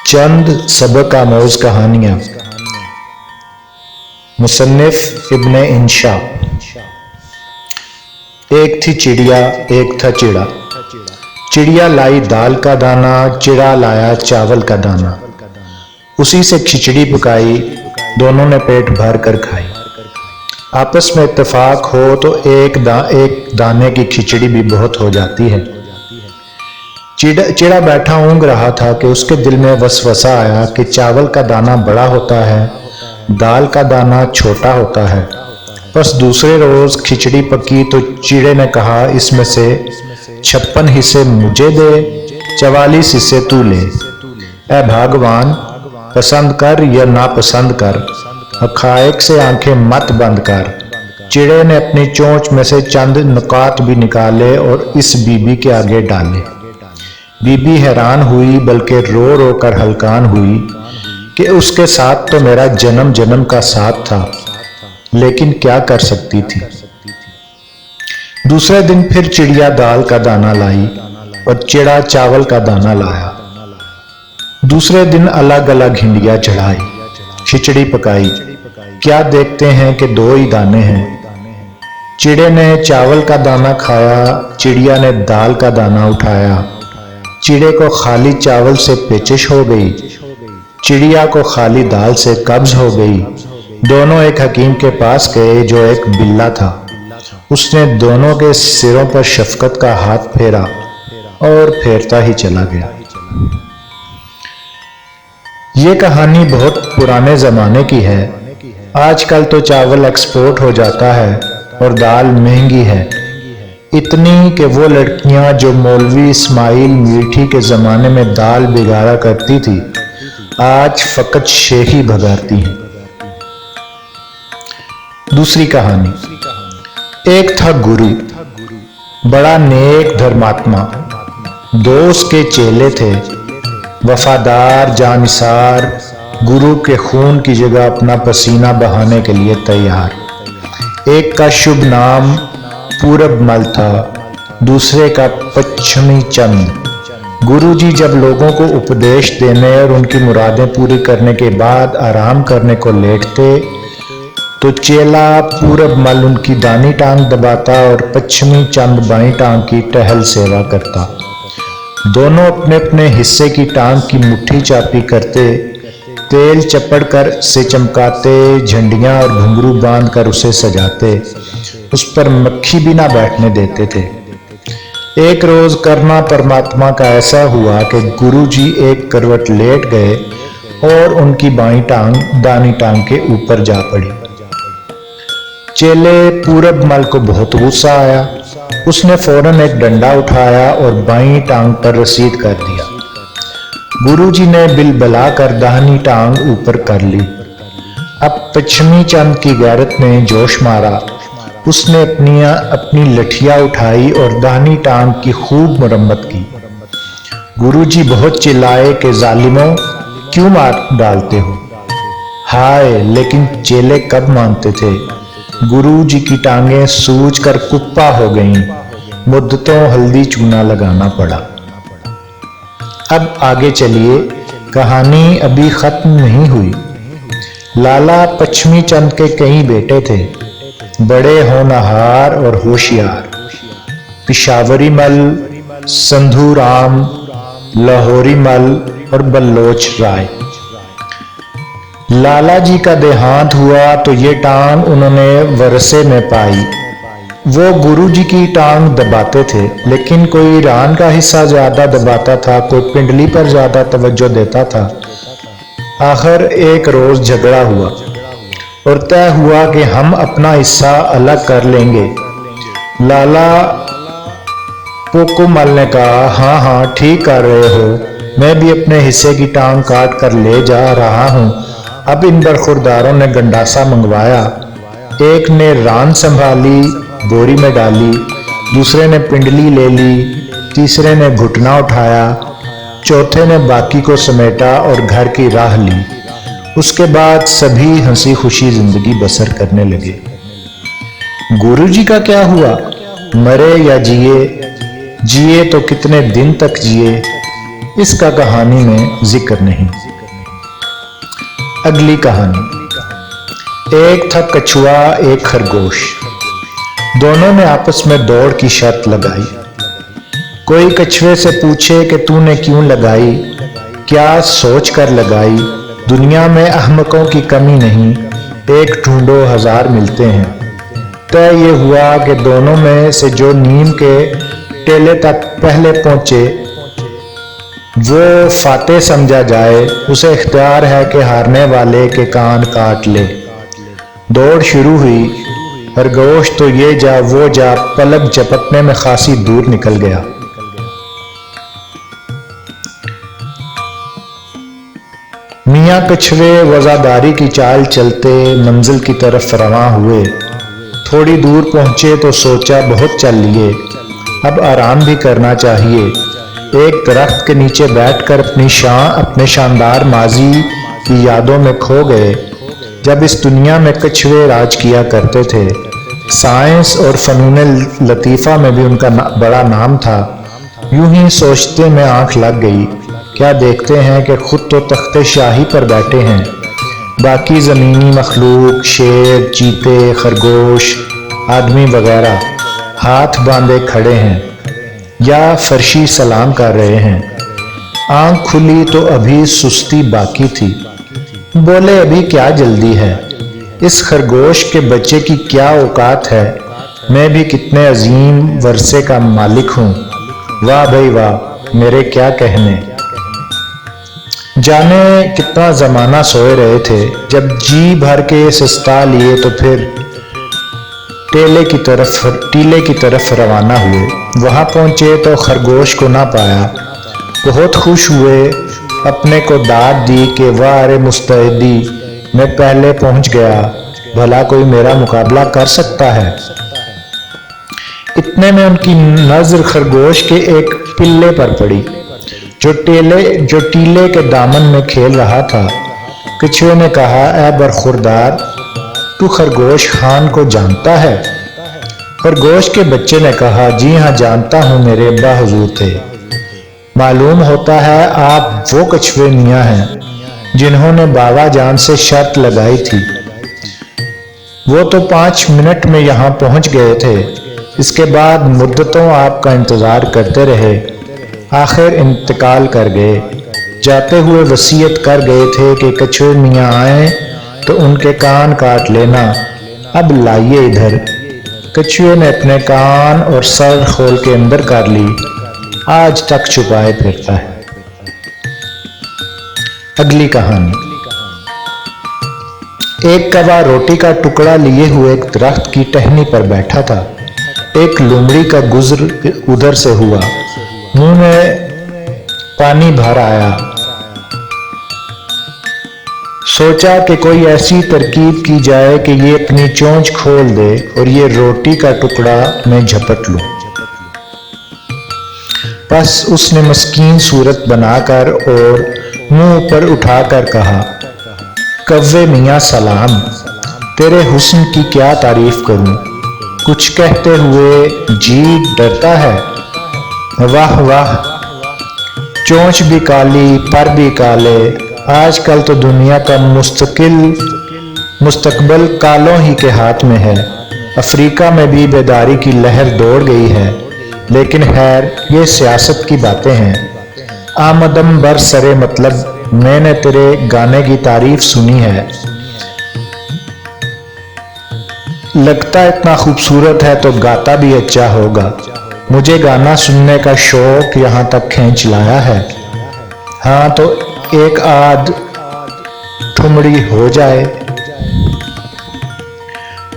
चंद सबक आमोज कहानियाँ। मुसन्निफ इब्ने इंशा। एक थी चिड़िया, एक था चिड़ा। चिड़िया लाई दाल का दाना, चिड़ा लाया चावल का दाना। उसी से खिचड़ी पकाई, दोनों ने पेट भर कर खाई। आपस में इत्तेफाक हो तो एक दाने की खिचड़ी भी बहुत हो जाती है। चिड़ा बैठा ऊँग रहा था कि उसके दिल में वसवसा आया कि चावल का दाना बड़ा होता है, दाल का दाना छोटा होता है। बस दूसरे रोज खिचड़ी पकी तो चिड़े ने कहा, इसमें से 56 हिस्से मुझे दे, 44 हिस्से तू ले। ऐ भगवान, पसंद कर या नापसंद कर, हक़ाइक़ से आंखें मत बंद कर। चिड़े ने अपनी चोंच में से चंद नुकात भी निकाले और इस बीबी के आगे डाले। बीबी हैरान हुई, बल्कि रो रो कर हलकान हुई कि उसके साथ तो मेरा जन्म जन्म का साथ था, लेकिन क्या कर सकती थी। दूसरे दिन फिर चिड़िया दाल का दाना लाई और चिड़ा चावल का दाना लाया। दूसरे दिन अलग अलग हिंडियां चढ़ाई, खिचड़ी पकाई। क्या देखते हैं कि 2 ही दाने हैं। चिड़े ने चावल का दाना खाया, चिड़िया ने दाल का दाना उठाया। चिड़े को खाली चावल से पेचिश हो गई, चिड़िया को खाली दाल से कब्ज हो गई। दोनों एक हकीम के पास गए जो एक बिल्ला था। उसने दोनों के सिरों पर शफकत का हाथ फेरा और फेरता ही चला गया। ये कहानी बहुत पुराने जमाने की है। आजकल तो चावल एक्सपोर्ट हो जाता है और दाल महंगी है, इतनी कि वो लड़कियां जो मौलवी इस्माइल मीठी के ज़माने में दाल बिगाड़ा करती थी, आज फकत शेही भगाती हैं। दूसरी कहानी। एक था गुरु, बड़ा नेक धर्मात्मा। 2 उसके चेले थे, वफादार जानिसार, गुरु के खून की जगह अपना पसीना बहाने के लिए तैयार। एक का शुभ नाम पूरब मल था, दूसरे का पश्चिमी चंद। गुरुजी जब लोगों को उपदेश देने और उनकी मुरादें पूरी करने के बाद आराम करने को लेटते तो चेला पूरब मल उनकी दानी टांग दबाता और पश्चिमी चंद बाईं टांग की टहल सेवा करता। दोनों अपने अपने हिस्से की टांग की मुट्ठी चापी करते, तेल चपड़ कर से चमकाते, झंडियां और घुंघरू बांध कर उसे सजाते, उस पर मक्खी भी ना बैठने देते थे। एक रोज करना परमात्मा का ऐसा हुआ कि गुरुजी एक करवट लेट गए और उनकी बाईं टांग दानी टांग के ऊपर जा पड़ी। चेले पूरब मल को बहुत गुस्सा आया। उसने फौरन एक डंडा उठाया और बाईं टांग पर रसीद कर दिया। गुरुजी ने बिलबला कर दाहिनी टांग ऊपर कर ली। अब पश्चिमी चंद की गैरत ने जोश मारा। उसने अपनी लठिया उठाई और दाहिनी टांग की खूब मरम्मत की। गुरुजी बहुत चिल्लाए कि जालिमों, क्यों मार डालते हो। हाय, लेकिन चेले कब मानते थे। गुरुजी की टांगें सूज कर कुप्पा हो गईं। मुद्दतों हल्दी चूना लगाना पड़ा। अब आगे चलिए, कहानी अभी खत्म नहीं हुई। लाला पश्चिमी चंद के कई बेटे थे, बड़े होनहार और होशियार। पिशावरी मल, संधू राम, लाहौरी मल और बल्लोच राय। लाला जी का देहांत हुआ तो ये टांग उन्होंने वरसे में पाई। वो गुरु जी की टांग दबाते थे, लेकिन कोई रान का हिस्सा ज्यादा दबाता था, कोई पिंडली पर ज्यादा तवज्जो देता था। आखिर एक रोज झगड़ा हुआ और तय हुआ कि हम अपना हिस्सा अलग कर लेंगे। लाला पोकुमल ने कहा, हाँ हाँ ठीक कर रहे हो, मैं भी अपने हिस्से की टांग काट कर ले जा रहा हूँ। अब इन बरखुरदारों ने गंडासा मंगवाया। एक ने रान संभाली, बोरी में डाली, दूसरे ने पिंडली ले ली, तीसरे ने घुटना उठाया, चौथे ने बाकी को समेटा और घर की राह ली। उसके बाद सभी हंसी खुशी जिंदगी बसर करने लगे। गुरुजी का क्या हुआ, मरे या जिए? जिए तो कितने दिन तक जिए। इसका कहानी में जिक्र नहीं। अगली कहानी। एक था कछुआ एक खरगोश। दोनों ने आपस में दौड़ की शर्त लगाई। कोई कछुए से पूछे कि तूने क्यों लगाई, क्या सोच कर लगाई, दुनिया में अहमकों की कमी नहीं, एक ढूंढो हजार मिलते हैं। तय ये हुआ कि दोनों में से जो नीम के टेले तक पहले पहुंचे वो फातेह समझा जाए, उसे इख्तियार है कि हारने वाले के कान काट ले। दौड़ शुरू हुई। खरगोश तो ये जा वो जा, पलक झपकने में खासी दूर निकल गया। मियाँ कछुए वफादारी की चाल चलते मंजिल की तरफ रवां हुए। थोड़ी दूर पहुंचे तो सोचा बहुत चल लिए, अब आराम भी करना चाहिए। एक दरख्त के नीचे बैठकर अपने शानदार माजी की यादों में खो गए, जब इस दुनिया में कछुए राज किया करते थे। साइंस और फनून लतीफ़ा में भी उनका बड़ा नाम था। यूं ही सोचते में आंख लग गई। क्या देखते हैं कि खुद तो तख्ते शाही पर बैठे हैं, बाकी ज़मीनी मखलूक शेर, चीते, खरगोश, आदमी वगैरह हाथ बांधे खड़े हैं या फर्शी सलाम कर रहे हैं। आंख खुली तो अभी सुस्ती बाकी थी। बोले अभी क्या जल्दी है, इस खरगोश के बच्चे की क्या औकात है, मैं भी कितने अजीम वर्से का मालिक हूँ। वाह भाई वाह, मेरे क्या कहने। जाने कितना जमाना सोए रहे थे, जब जी भर के सस्ता लिए तो फिर टीले की तरफ रवाना हुए। वहां पहुंचे तो खरगोश को ना पाया। बहुत खुश हुए, अपने को दाद दी कि वाह अरे मुस्तैदी, मैं पहले पहुंच गया, भला कोई मेरा मुकाबला कर सकता है। इतने में उनकी नजर खरगोश के एक पिल्ले पर पड़ी जो टीले के दामन में खेल रहा था। कछुए ने कहा, ऐ बरखुरदार, तू खरगोश खान को जानता है? खरगोश के बच्चे ने कहा, जी हाँ जानता हूँ, मेरे अब्बा हुजूर थे। मालूम होता है आप वो कछुए मियाँ हैं जिन्होंने बाबा जान से शर्त लगाई थी। वो तो 5 मिनट में यहाँ पहुँच गए थे। इसके बाद मुद्दतों आपका इंतजार करते रहे, आखिर इंतकाल कर गए। जाते हुए वसीयत कर गए थे कि कछुए मियाँ आए तो उनके कान काट लेना। अब लाइए इधर। कछुए ने अपने कान और सर खोल के अंदर कर ली, आज तक छुपाए फिरता है। अगली कहानी। एक कौवा रोटी का टुकड़ा लिए हुए एक दरख्त की टहनी पर बैठा था। एक लोमड़ी का गुजर उधर से हुआ, मुंह में पानी भर आया। सोचा कि कोई ऐसी तरकीब की जाए कि ये अपनी चोंच खोल दे और ये रोटी का टुकड़ा मैं झपट लूं। बस उसने मस्कीन सूरत बनाकर और मुंह ऊपर उठाकर कहा, कव्वे मियाँ सलाम, तेरे हुस्न की क्या तारीफ करूं। कुछ कहते हुए जी डरता है। वाह वाह, चोंच भी काली, पर भी काले। आजकल तो दुनिया का मुस्तकबिल कालों ही के हाथ में है। अफ्रीका में भी बेदारी की लहर दौड़ गई है, लेकिन खैर ये सियासत की बातें हैं। आमदम बर सरे मतलब, मैंने तेरे गाने की तारीफ सुनी है, लगता इतना खूबसूरत है तो गाता भी अच्छा होगा। मुझे गाना सुनने का शौक यहाँ तक खींच लाया है। हाँ तो एक आध ठुमड़ी हो जाए।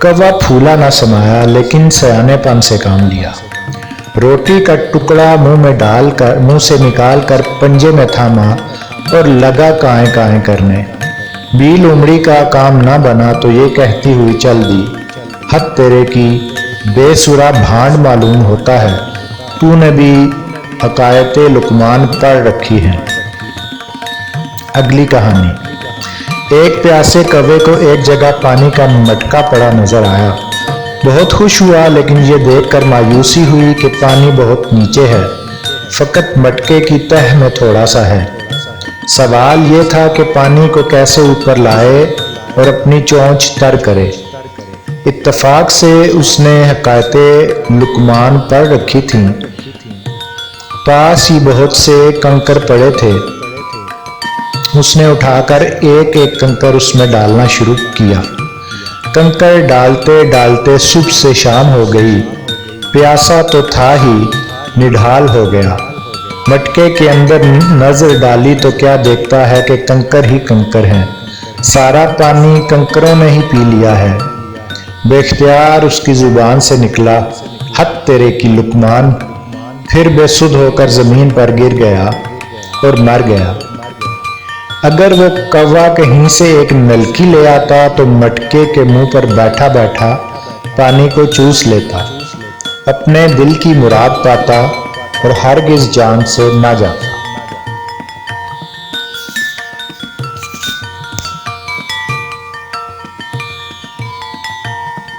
कौवा फूला ना समाया, लेकिन सयानेपन से काम लिया। रोटी का टुकड़ा मुंह से निकाल कर पंजे में थामा और लगा काएं काएं करने। बी लोमड़ी का काम ना बना तो ये कहती हुई चल दी, हद तेरे की, बेसुरा भांड मालूम होता है, तूने भी हकायते लुकमान पढ़ रखी है। अगली कहानी। एक प्यासे कौवे को एक जगह पानी का मटका पड़ा नजर आया। बहुत खुश हुआ, लेकिन ये देखकर मायूसी हुई कि पानी बहुत नीचे है। फकत मटके की तह में थोड़ा सा है। सवाल ये था कि पानी को कैसे ऊपर लाए और अपनी चोंच तर करे। इत्तफाक से उसने हकायते लुकमान पढ़ रखी थी। पास ही बहुत से कंकर पड़े थे। उसने उठाकर एक एक कंकर उसमें डालना शुरू किया। कंकर डालते डालते सुबह से शाम हो गई। प्यासा तो था ही, निढाल हो गया। मटके के अंदर नजर डाली तो क्या देखता है कि कंकर ही कंकर हैं। सारा पानी कंकरों ने ही पी लिया है। बेख्तियार उसकी जुबान से निकला, हद तेरे की लुकमान। फिर बेसुध होकर जमीन पर गिर गया और मर गया। अगर वो कौवा कहीं से एक नलकी ले आता तो मटके के मुंह पर बैठा बैठा पानी को चूस लेता, अपने दिल की मुराद पाता और हरगिज जान से ना जाता।